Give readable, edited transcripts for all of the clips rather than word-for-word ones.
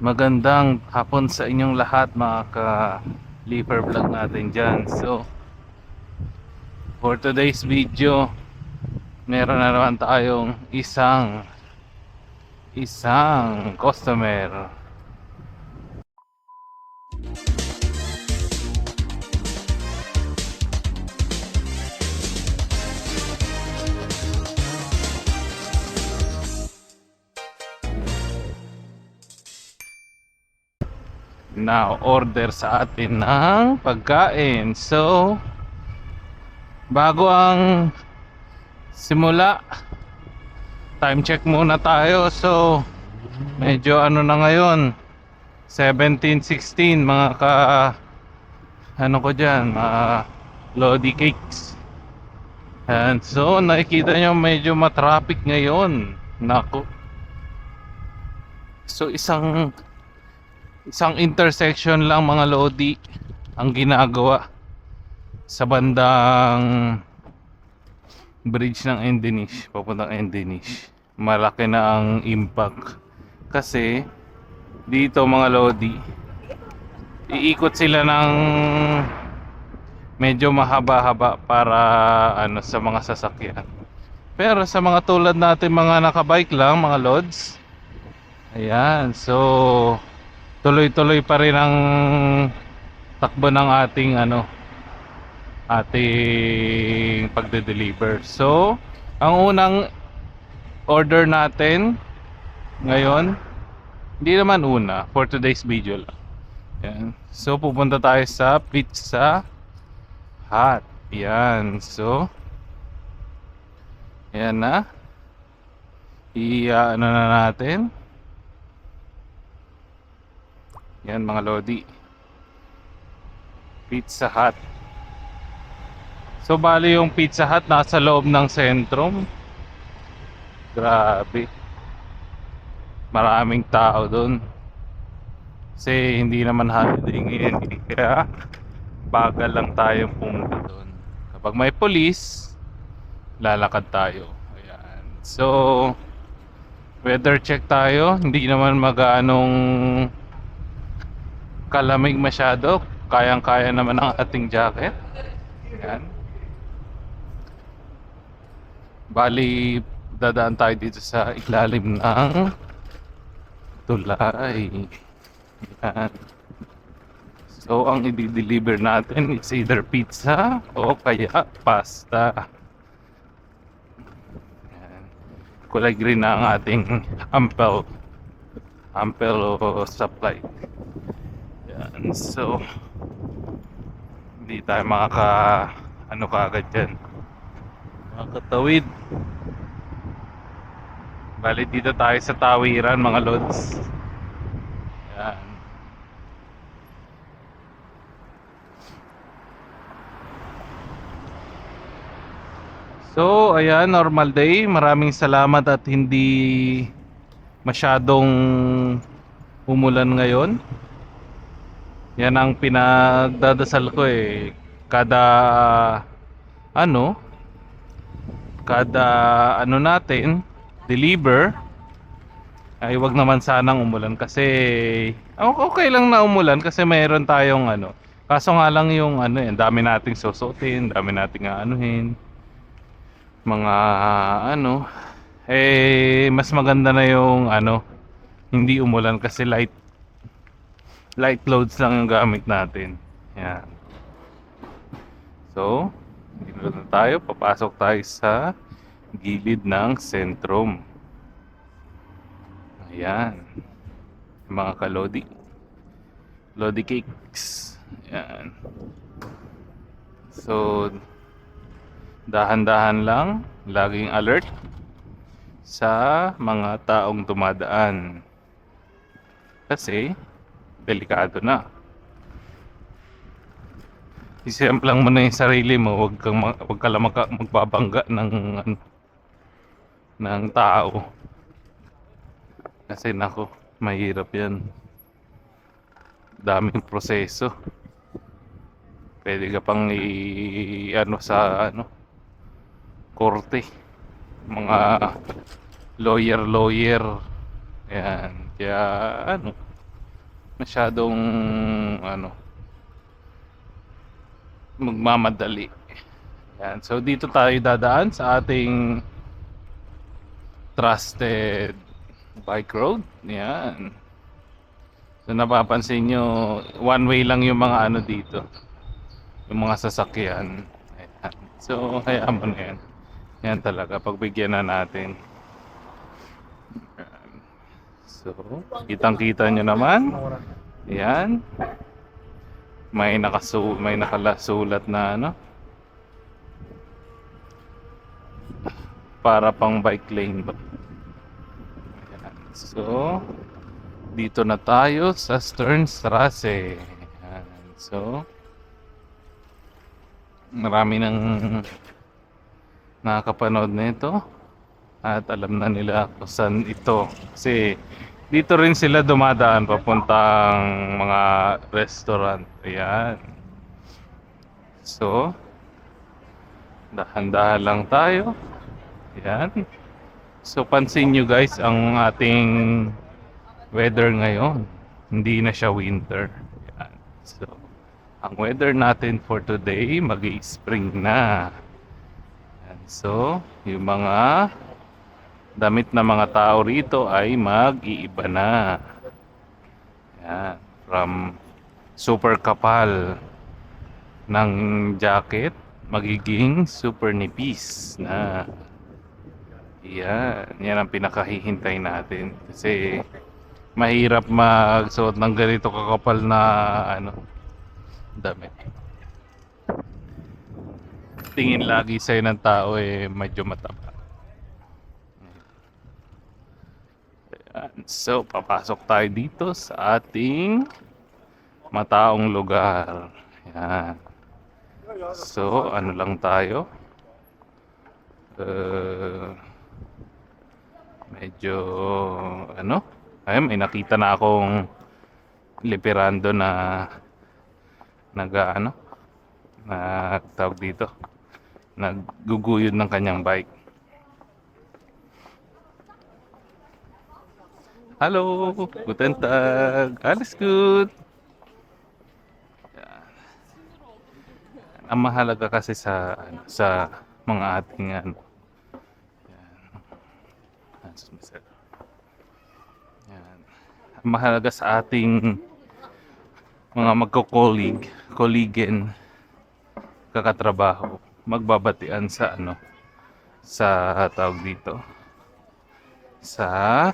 Magandang hapon sa inyong lahat mga ka-Leaper vlog natin dyan. So, for today's video, meron na naman tayong isang customer. Na order sa atin ng pagkain. So, bago ang simula, time check muna tayo. So, medyo ano na ngayon, 17:16 mga ka ano ko dyan, mga Lodi Cakes. And so nakikita nyo medyo matraffic ngayon. Nako. So isang intersection lang mga Lodi ang ginagawa sa bandang bridge ng Endenish papuntang Endenish. Malaki na ang impact kasi dito mga Lodi iikot sila ng medyo mahaba-haba para ano sa mga sasakyan. Pero sa mga tulad natin mga nakabike lang mga lods, ayan, so tuloy-tuloy pa rin ang takbo ng ating pagde-deliver. So ang unang order natin ngayon, hindi naman una, for today's video lang. Ayan. So pupunta tayo sa Pizza Hut. Yan. So ayan na. Ano na natin. Yan mga Lodi. Pizza Hut. So bali yung Pizza Hut nasa loob ng sentrum. Grabe. Maraming tao doon. Kasi hindi naman holiday ngayon. Kaya bagal lang tayong pumunta doon. Kapag may police, lalakad tayo. Ayan. So weather check tayo. Hindi naman mag-anong kalamig masyado. Kayang-kaya naman ang ating jacket. Ayan. Bali, dadaan tayo dito sa ilalim ng tulay. Ayan. So ang i-deliver natin is either pizza o kaya pasta. Ayan. Kulay green na ang ating ampel supply. Ayan. So hindi tayo ano kaagad dyan, makakatawid. Bali dito tayo sa tawiran mga lods. Ayan. So ayan, normal day. Maraming salamat at hindi masyadong umulan ngayon. Yan ang pinagdadasal ko eh. Kada ano kada natin deliver ay wag naman sanang umulan kasi okay lang na umulan kasi mayroon tayong kaso nga lang yung dami nating susuotin, dami nating aanuhin mga mas maganda na yung hindi umulan kasi light loads lang yung gamit natin. Yan. So dito na tayo, papasok tayo sa gilid ng sentrum. Ayan, mga kalodi, Lodi Cakes. Ayan. So dahan-dahan lang, laging alert sa mga taong dumadaan kasi delikado na. Isimplang mo na yung sarili mo, wag ka lang magbabangga ng tao. Kasi nako, mahirap yan. Daming proseso. Pwede ka pang sa korte. Mga lawyer. Ayan. Kaya masyadong ano, magmamadali. Yan. So dito tayo dadaan sa ating trusted bike road. Yan. So napapansin nyo, one way lang yung mga ano dito. Yung mga sasakyan. Ayan. So hayaan mo na yan. Yan talaga, pagbigyan na natin. Ayan. So, kitang-kita nyo naman. Ayan. May nakalasulat na ano. Para pang bike lane ba. Ayan. So, dito na tayo sa Sternstrasse. Ayan. So, marami nang nakakapanood nito at alam na nila kung saan ito. Kasi dito rin sila dumadaan papuntang mga restaurant. Ayan. So, dahan-dahan lang tayo. Ayan. So, pansin nyo guys, ang ating weather ngayon, hindi na siya winter. Ayan. So, ang weather natin for today, mag-i-spring na. Ayan. So, yung mga damit na mga tao rito ay mag-iiba na. Ayan. From super kapal ng jacket, magiging super nipis na. Yan ang pinakahihintay natin kasi mahirap magsuot ng ganito kakapal na ano, damit. Tingin lagi sa'yo ng tao medyo mataba. Ayan. So, papasok tayo dito sa ating mataong lugar. Ayan. So, ano lang tayo? Medyo ano? Ay, may nakita na akong liperando na ano? Tawag dito. Nagguguyod ng kanyang bike. Hallo, guten Tag. Alles gut. Ang mahalaga kasi sa mga ating ano. Yan. Ang mahalaga sa ating mga kolegen, kakatrabaho, magbabatian sa ano, sa tawag dito, sa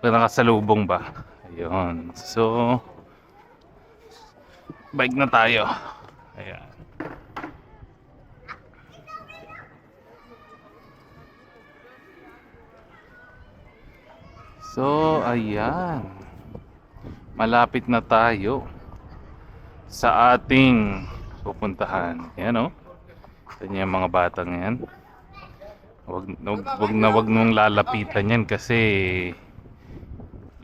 pinakasalubong ba. Ayun. So, bike na tayo. Ayan. So, ayan. Malapit na tayo sa ating pupuntahan. Ayan o. Yan yung mga batang yan. Wag nung lalapitan yan kasi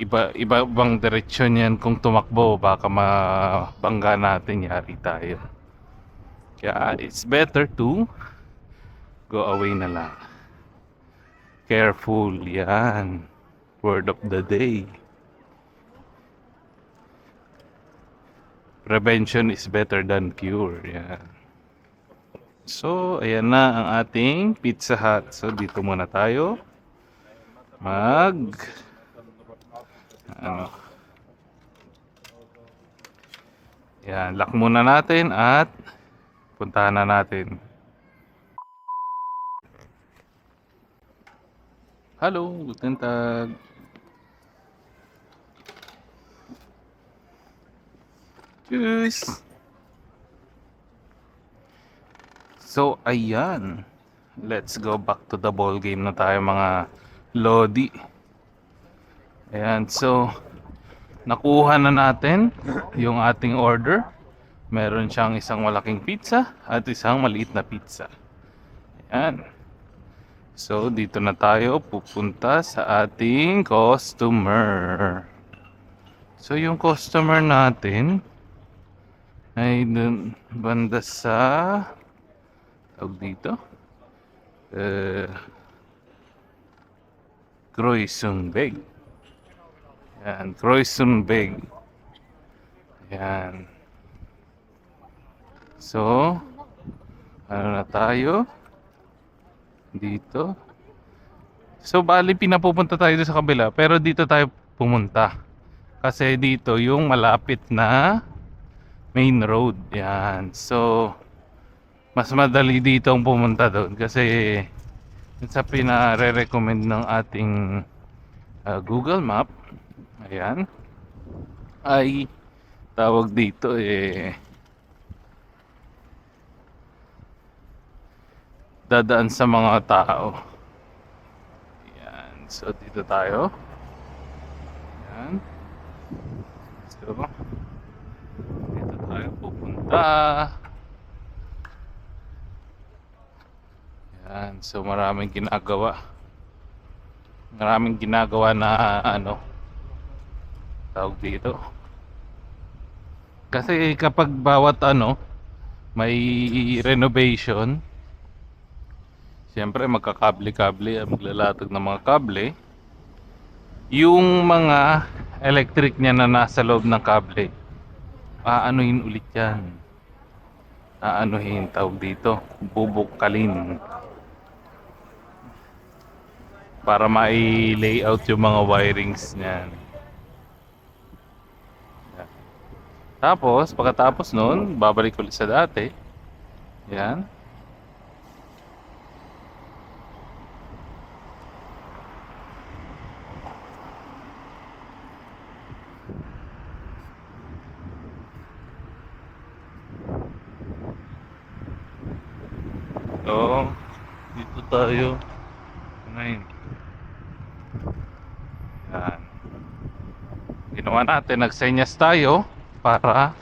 ibang diretsyon yan. Kung tumakbo, baka mabangga natin, yari tayo. Kaya it's better to go away na lang. Careful, yan. Word of the day. Prevention is better than cure. Yan. So, ayan na ang ating Pizza Hut. So, dito muna tayo. Yan, lock muna natin at puntahan na natin. Hello, guten Tag. Tschüss. So, ayan. Let's go back to the ball game na tayo mga Lodi. Ayan, so nakuha na natin yung ating order. Meron siyang isang malaking pizza at isang maliit na pizza. Ayan. So, dito na tayo pupunta sa ating customer. So, yung customer natin ay dun banda sa tawag dito Kruisenberg. Yan, Kruisenberg. Yan. So, ano na tayo? Dito. So, bali pinapupunta tayo sa kabila. Pero dito tayo pumunta. Kasi dito yung malapit na main road. Yan. So, mas madali dito ang pumunta doon. Kasi, yun sa pinare-recommend ng ating Google Map. Ayan. Ay, tawag dito dadaan sa mga tao. Yan. So, dito tayo. Yan. So, dito tayo pupunta. Yan. So, maraming ginagawa. Maraming ginagawa na tawag dito. Kasi kapag bawat may renovation, siyempre magkakable-kable, maglalatag ng mga kable. Yung mga electric niya na nasa loob ng kable, aanuhin ulit yan. Aanuhin, tawag dito, bubukalin. Para mai-layout yung mga wirings niyan. Tapos, pagkatapos nun, babalik ulit sa dati. Yan. Oo. Dito tayo. Ngayon. Yan. Ginawa natin, nagsenyas tayo para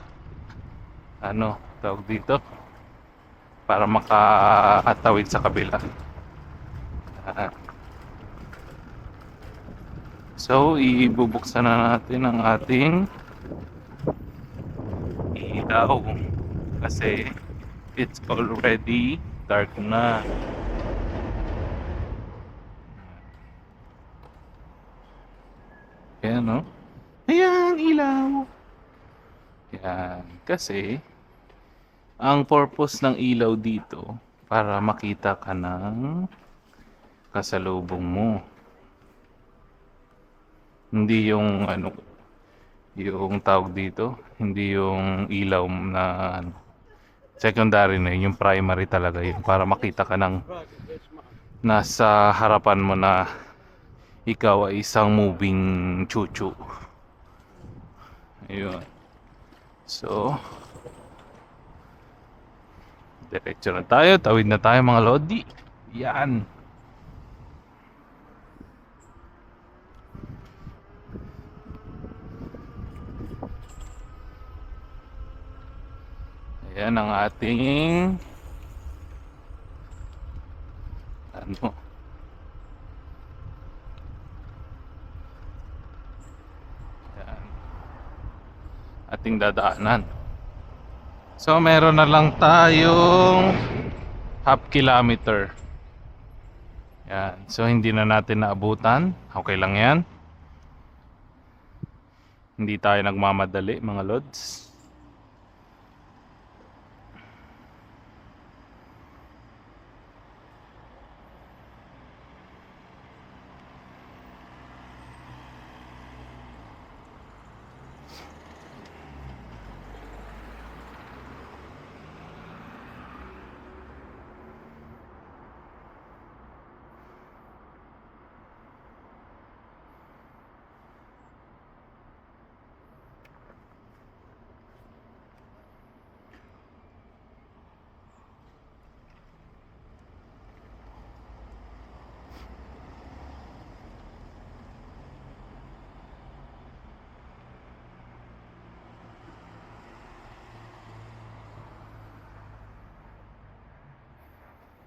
tawag dito, para makatawid sa kabila. Yan. So, ibubuksan na natin ang ating ilaw kasi it's already dark na. Ayan, no? Ayan, ilaw. Yan. Kasi, ang purpose ng ilaw dito, para makita ka ng kasalubong mo. Hindi yung yung tawag dito, hindi yung ilaw na secondary na yun, yung primary talaga yun, para makita ka ng nasa harapan mo na ikaw ay isang moving chuchu. Ayun. So, diretso na tayo, tawid na tayo mga lodi. Yan. Ayan ang ating Ayan. Ating dadaanan. So meron na lang tayong half kilometer. Yan. So hindi na natin naabutan. Okay lang yan. Hindi tayo nagmamadali mga lods.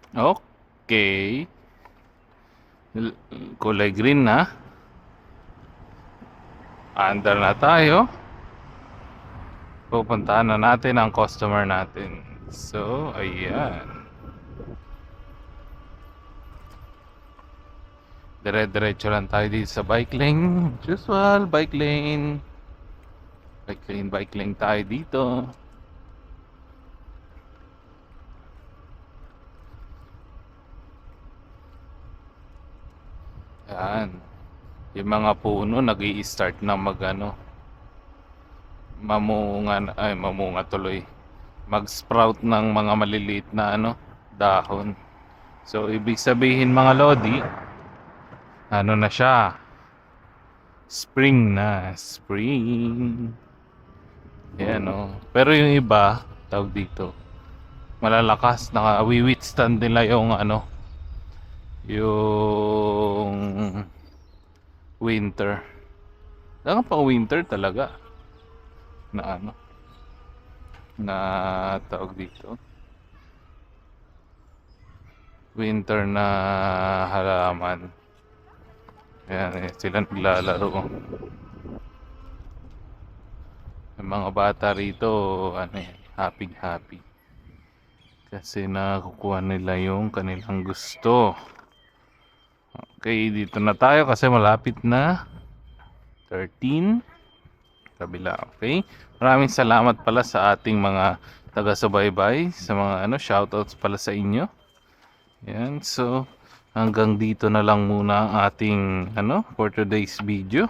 Okay. Kulay green na. Under na tayo. Pupuntahan na natin ang customer natin. So, ayan. Dire-diretso lang tayo dito sa bike lane. Usual bike lane. Bike lane tayo dito. Yan. Yung mga puno nag-i-start na mamunga tuloy. Mag-sprout ng mga maliliit na dahon. So ibig sabihin mga lodi, ano na siya? Spring na, spring. Yan Pero yung iba, tawag dito, malalakas, naka-withstand nila yung yung winter. Saka pang winter talaga na na tawag dito, winter na halaman. Ayan, sila naglalaro. Yung mga bata rito, happy kasi nakukuha nila yung kanilang gusto. Okay, dito na tayo kasi malapit na 13 kabila. Okay, maraming salamat pala sa ating mga taga-subaybay, sa mga shoutouts pala sa inyo. Yan, so hanggang dito na lang muna ang ating for today's video.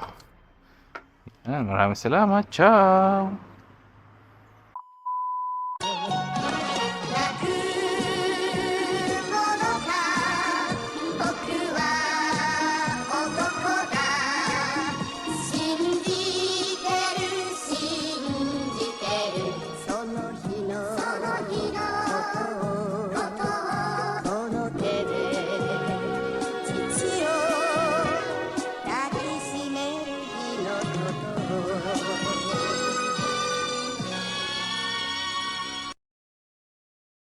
Yan, maraming salamat. Ciao.